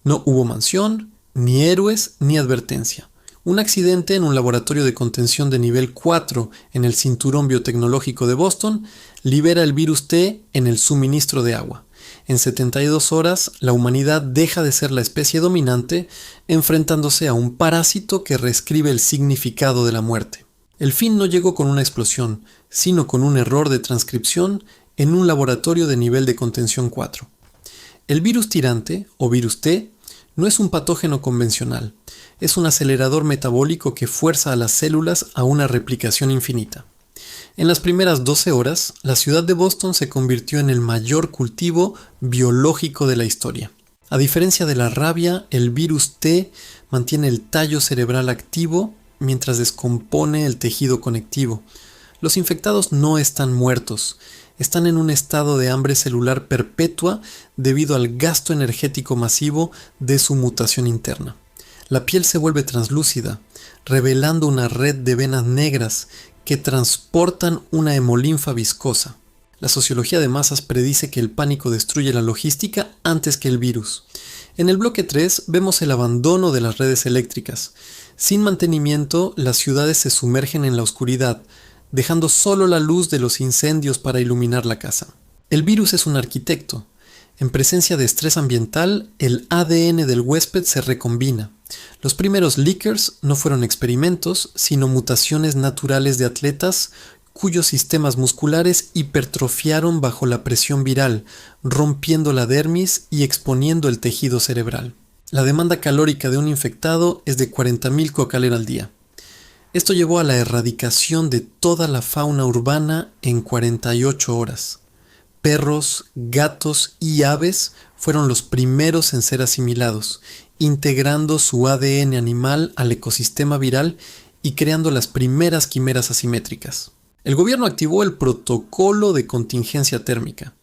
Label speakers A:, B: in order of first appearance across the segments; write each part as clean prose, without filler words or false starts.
A: No hubo mansión, ni héroes, ni advertencia. Un accidente en un laboratorio de contención de nivel 4 en el cinturón biotecnológico de Boston libera el virus T en el suministro de agua. En 72 horas, la humanidad deja de ser la especie dominante, enfrentándose a un parásito que reescribe el significado de la muerte. El fin no llegó con una explosión, sino con un error de transcripción en un laboratorio de nivel de contención 4. El virus tirante, o virus T, no es un patógeno convencional, es un acelerador metabólico que fuerza a las células a una replicación infinita. En las primeras 12 horas, la ciudad de Boston se convirtió en el mayor cultivo biológico de la historia. A diferencia de la rabia, el virus T mantiene el tallo cerebral activo mientras descompone el tejido conectivo. Los infectados no están muertos, están en un estado de hambre celular perpetua debido al gasto energético masivo de su mutación interna. La piel se vuelve translúcida, revelando una red de venas negras que transportan una hemolinfa viscosa. La sociología de masas predice que el pánico destruye la logística antes que el virus. En el bloque 3 vemos el abandono de las redes eléctricas. Sin mantenimiento, las ciudades se sumergen en la oscuridad, dejando solo la luz de los incendios para iluminar la casa. El virus es un arquitecto. En presencia de estrés ambiental, el ADN del huésped se recombina. Los primeros leakers no fueron experimentos, sino mutaciones naturales de atletas cuyos sistemas musculares hipertrofiaron bajo la presión viral, rompiendo la dermis y exponiendo el tejido cerebral. La demanda calórica de un infectado es de 40.000 kcal al día. Esto llevó a la erradicación de toda la fauna urbana en 48 horas. Perros, gatos y aves fueron los primeros en ser asimilados, integrando su ADN animal al ecosistema viral y creando las primeras quimeras asimétricas. El gobierno activó el protocolo de contingencia térmica.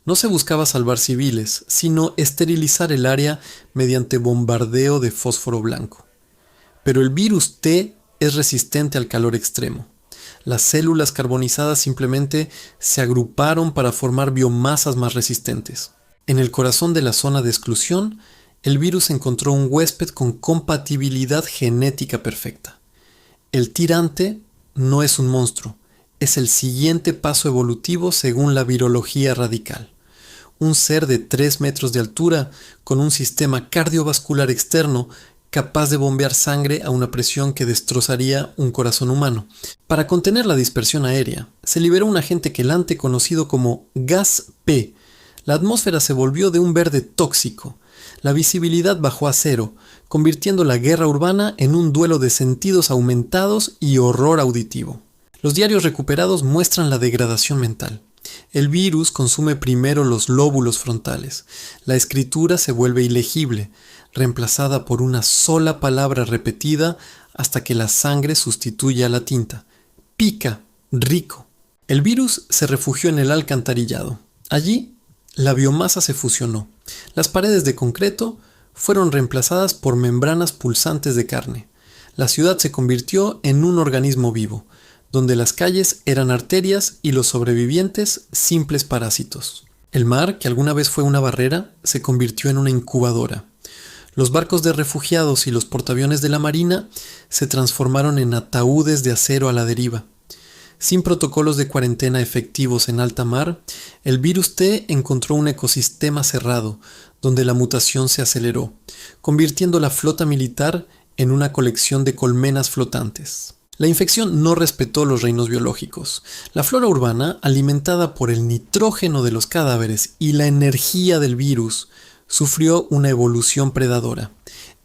A: No se buscaba salvar civiles, sino esterilizar el área mediante bombardeo de fósforo blanco. Pero el virus T es resistente al calor extremo. Las células carbonizadas simplemente se agruparon para formar biomasas más resistentes. En el corazón de la zona de exclusión, el virus encontró un huésped con compatibilidad genética perfecta. El tirante no es un monstruo, es el siguiente paso evolutivo según la virología radical. Un ser de 3 metros de altura con un sistema cardiovascular externo capaz de bombear sangre a una presión que destrozaría un corazón humano. Para contener la dispersión aérea, se liberó un agente quelante conocido como gas P. La atmósfera se volvió de un verde tóxico. La visibilidad bajó a cero, convirtiendo la guerra urbana en un duelo de sentidos aumentados y horror auditivo. Los diarios recuperados muestran la degradación mental. El virus consume primero los lóbulos frontales. La escritura se vuelve ilegible, reemplazada por una sola palabra repetida hasta que la sangre sustituye a la tinta. Pica, rico. El virus se refugió en el alcantarillado. Allí, la biomasa se fusionó. Las paredes de concreto fueron reemplazadas por membranas pulsantes de carne. La ciudad se convirtió en un organismo vivo, donde las calles eran arterias y los sobrevivientes simples parásitos. El mar, que alguna vez fue una barrera, se convirtió en una incubadora. Los barcos de refugiados y los portaaviones de la Marina se transformaron en ataúdes de acero a la deriva. Sin protocolos de cuarentena efectivos en alta mar, el virus T encontró un ecosistema cerrado, donde la mutación se aceleró, convirtiendo la flota militar en una colección de colmenas flotantes. La infección no respetó los reinos biológicos. La flora urbana, alimentada por el nitrógeno de los cadáveres y la energía del virus, sufrió una evolución predadora.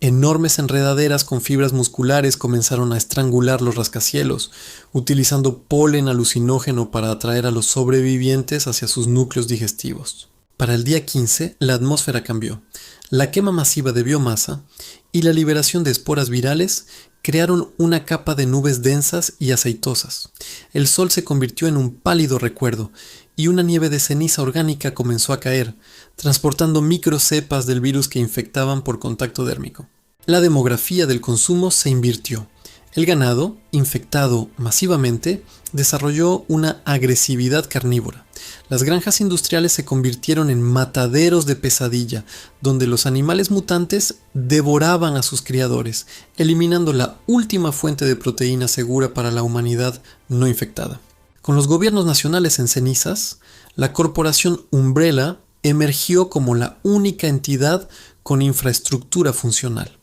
A: Enormes enredaderas con fibras musculares comenzaron a estrangular los rascacielos, utilizando polen alucinógeno para atraer a los sobrevivientes hacia sus núcleos digestivos. Para el día 15, la atmósfera cambió. La quema masiva de biomasa y la liberación de esporas virales crearon una capa de nubes densas y aceitosas. El sol se convirtió en un pálido recuerdo y una nieve de ceniza orgánica comenzó a caer, transportando microcepas del virus que infectaban por contacto dérmico. La demografía del consumo se invirtió. El ganado, infectado masivamente, desarrolló una agresividad carnívora. Las granjas industriales se convirtieron en mataderos de pesadilla, donde los animales mutantes devoraban a sus criadores, eliminando la última fuente de proteína segura para la humanidad no infectada. Con los gobiernos nacionales en cenizas, la corporación Umbrella emergió como la única entidad con infraestructura funcional.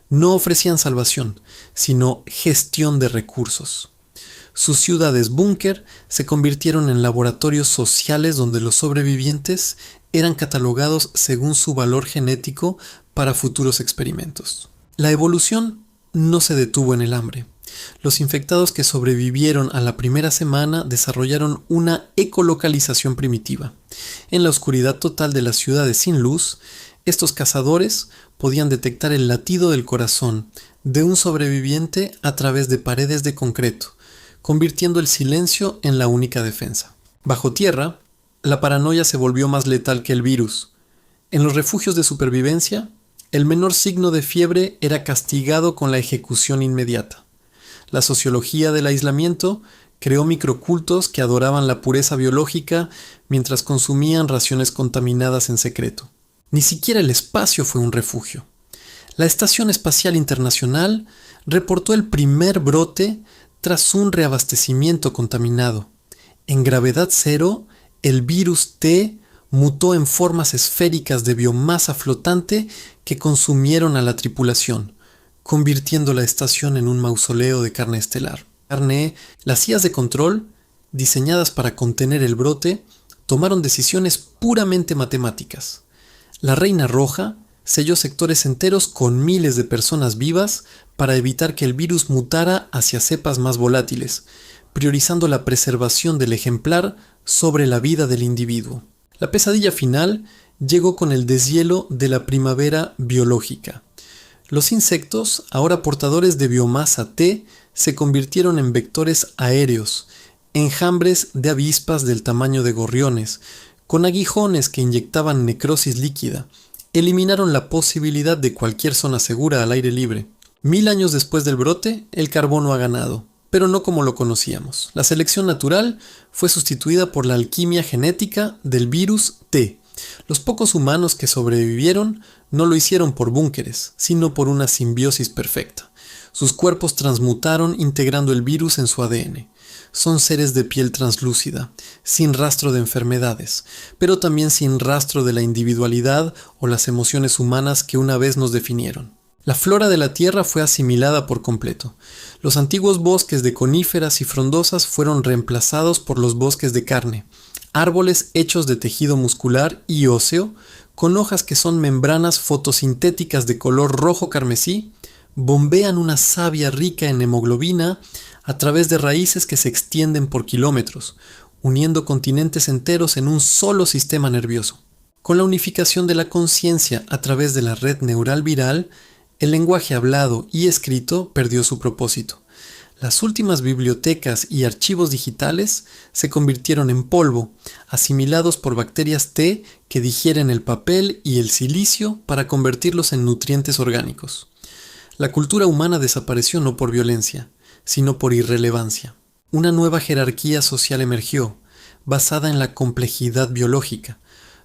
A: No ofrecían salvación, sino gestión de recursos. Sus ciudades búnker se convirtieron en laboratorios sociales donde los sobrevivientes eran catalogados según su valor genético para futuros experimentos. La evolución no se detuvo en el hambre. Los infectados que sobrevivieron a la primera semana desarrollaron una ecolocalización primitiva. En la oscuridad total de las ciudades sin luz, estos cazadores podían detectar el latido del corazón de un sobreviviente a través de paredes de concreto, convirtiendo el silencio en la única defensa. Bajo tierra, la paranoia se volvió más letal que el virus. En los refugios de supervivencia, el menor signo de fiebre era castigado con la ejecución inmediata. La sociología del aislamiento creó microcultos que adoraban la pureza biológica mientras consumían raciones contaminadas en secreto. Ni siquiera el espacio fue un refugio. La Estación Espacial Internacional reportó el primer brote tras un reabastecimiento contaminado. En gravedad cero, el virus T mutó en formas esféricas de biomasa flotante que consumieron a la tripulación, convirtiendo la estación en un mausoleo de carne estelar. Las sillas de control, diseñadas para contener el brote, tomaron decisiones puramente matemáticas. La Reina Roja selló sectores enteros con miles de personas vivas para evitar que el virus mutara hacia cepas más volátiles, priorizando la preservación del ejemplar sobre la vida del individuo. La pesadilla final llegó con el deshielo de la primavera biológica. Los insectos, ahora portadores de biomasa T, se convirtieron en vectores aéreos, enjambres de avispas del tamaño de gorriones, con aguijones que inyectaban necrosis líquida. Eliminaron la posibilidad de cualquier zona segura al aire libre. 1000 años después del brote, el carbono ha ganado, pero no como lo conocíamos. La selección natural fue sustituida por la alquimia genética del virus T. Los pocos humanos que sobrevivieron no lo hicieron por búnkeres, sino por una simbiosis perfecta. Sus cuerpos transmutaron integrando el virus en su ADN. Son seres de piel translúcida, sin rastro de enfermedades, pero también sin rastro de la individualidad o las emociones humanas que una vez nos definieron. La flora de la Tierra fue asimilada por completo. Los antiguos bosques de coníferas y frondosas fueron reemplazados por los bosques de carne, árboles hechos de tejido muscular y óseo, con hojas que son membranas fotosintéticas de color rojo carmesí, bombean una savia rica en hemoglobina a través de raíces que se extienden por kilómetros, uniendo continentes enteros en un solo sistema nervioso. Con la unificación de la conciencia a través de la red neural viral, el lenguaje hablado y escrito perdió su propósito. Las últimas bibliotecas y archivos digitales se convirtieron en polvo, asimilados por bacterias T que digieren el papel y el silicio para convertirlos en nutrientes orgánicos. La cultura humana desapareció no por violencia, sino por irrelevancia. Una nueva jerarquía social emergió, basada en la complejidad biológica.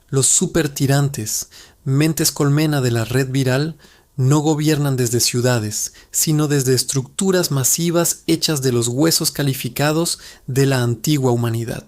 A: Los supertirantes, mentes colmena de la red viral, no gobiernan desde ciudades, sino desde estructuras masivas hechas de los huesos calificados de la antigua humanidad.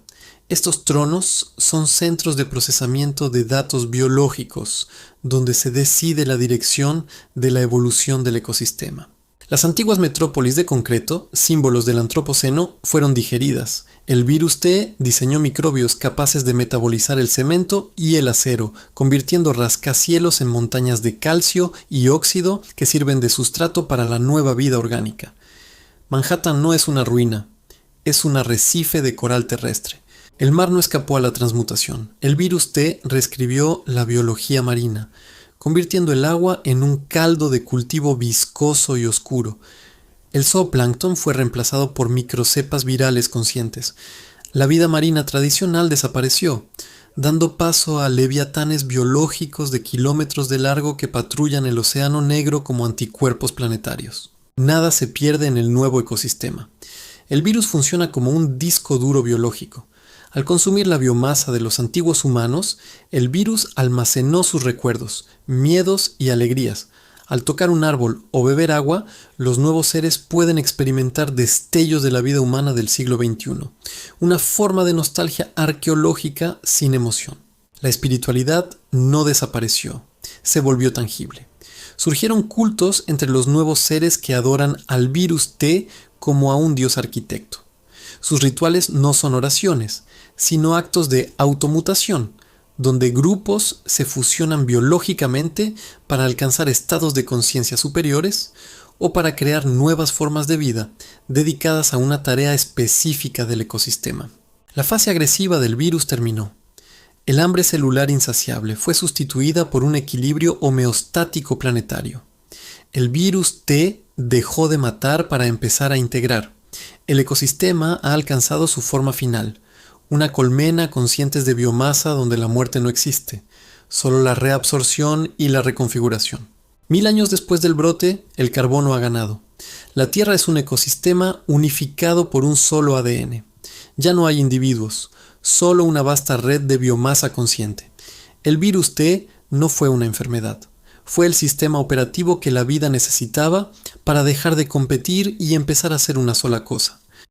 A: Estos tronos son centros de procesamiento de datos biológicos, donde se decide la dirección de la evolución del ecosistema. Las antiguas metrópolis de concreto, símbolos del antropoceno, fueron digeridas. El virus T diseñó microbios capaces de metabolizar el cemento y el acero, convirtiendo rascacielos en montañas de calcio y óxido que sirven de sustrato para la nueva vida orgánica. Manhattan no es una ruina, es un arrecife de coral terrestre. El mar no escapó a la transmutación. El virus T reescribió la biología marina, convirtiendo el agua en un caldo de cultivo viscoso y oscuro. El zooplancton fue reemplazado por microcepas virales conscientes. La vida marina tradicional desapareció, dando paso a leviatanes biológicos de kilómetros de largo que patrullan el océano negro como anticuerpos planetarios. Nada se pierde en el nuevo ecosistema. El virus funciona como un disco duro biológico. Al consumir la biomasa de los antiguos humanos, el virus almacenó sus recuerdos, miedos y alegrías. Al tocar un árbol o beber agua, los nuevos seres pueden experimentar destellos de la vida humana del siglo XXI, una forma de nostalgia arqueológica sin emoción. La espiritualidad no desapareció, se volvió tangible. Surgieron cultos entre los nuevos seres que adoran al virus T como a un dios arquitecto. Sus rituales no son oraciones, sino actos de automutación, donde grupos se fusionan biológicamente para alcanzar estados de conciencia superiores o para crear nuevas formas de vida dedicadas a una tarea específica del ecosistema. La fase agresiva del virus terminó. El hambre celular insaciable fue sustituida por un equilibrio homeostático planetario. El virus T dejó de matar para empezar a integrar. El ecosistema ha alcanzado su forma final, una colmena con cientos de biomasa donde la muerte no existe, solo la reabsorción y la reconfiguración. 1000 años después del brote, el carbono ha ganado. La Tierra es un ecosistema unificado por un solo ADN. Ya no hay individuos, solo una vasta red de biomasa consciente. El virus T no fue una enfermedad. Fue el sistema operativo que la vida necesitaba para dejar de competir y empezar a ser una sola cosa.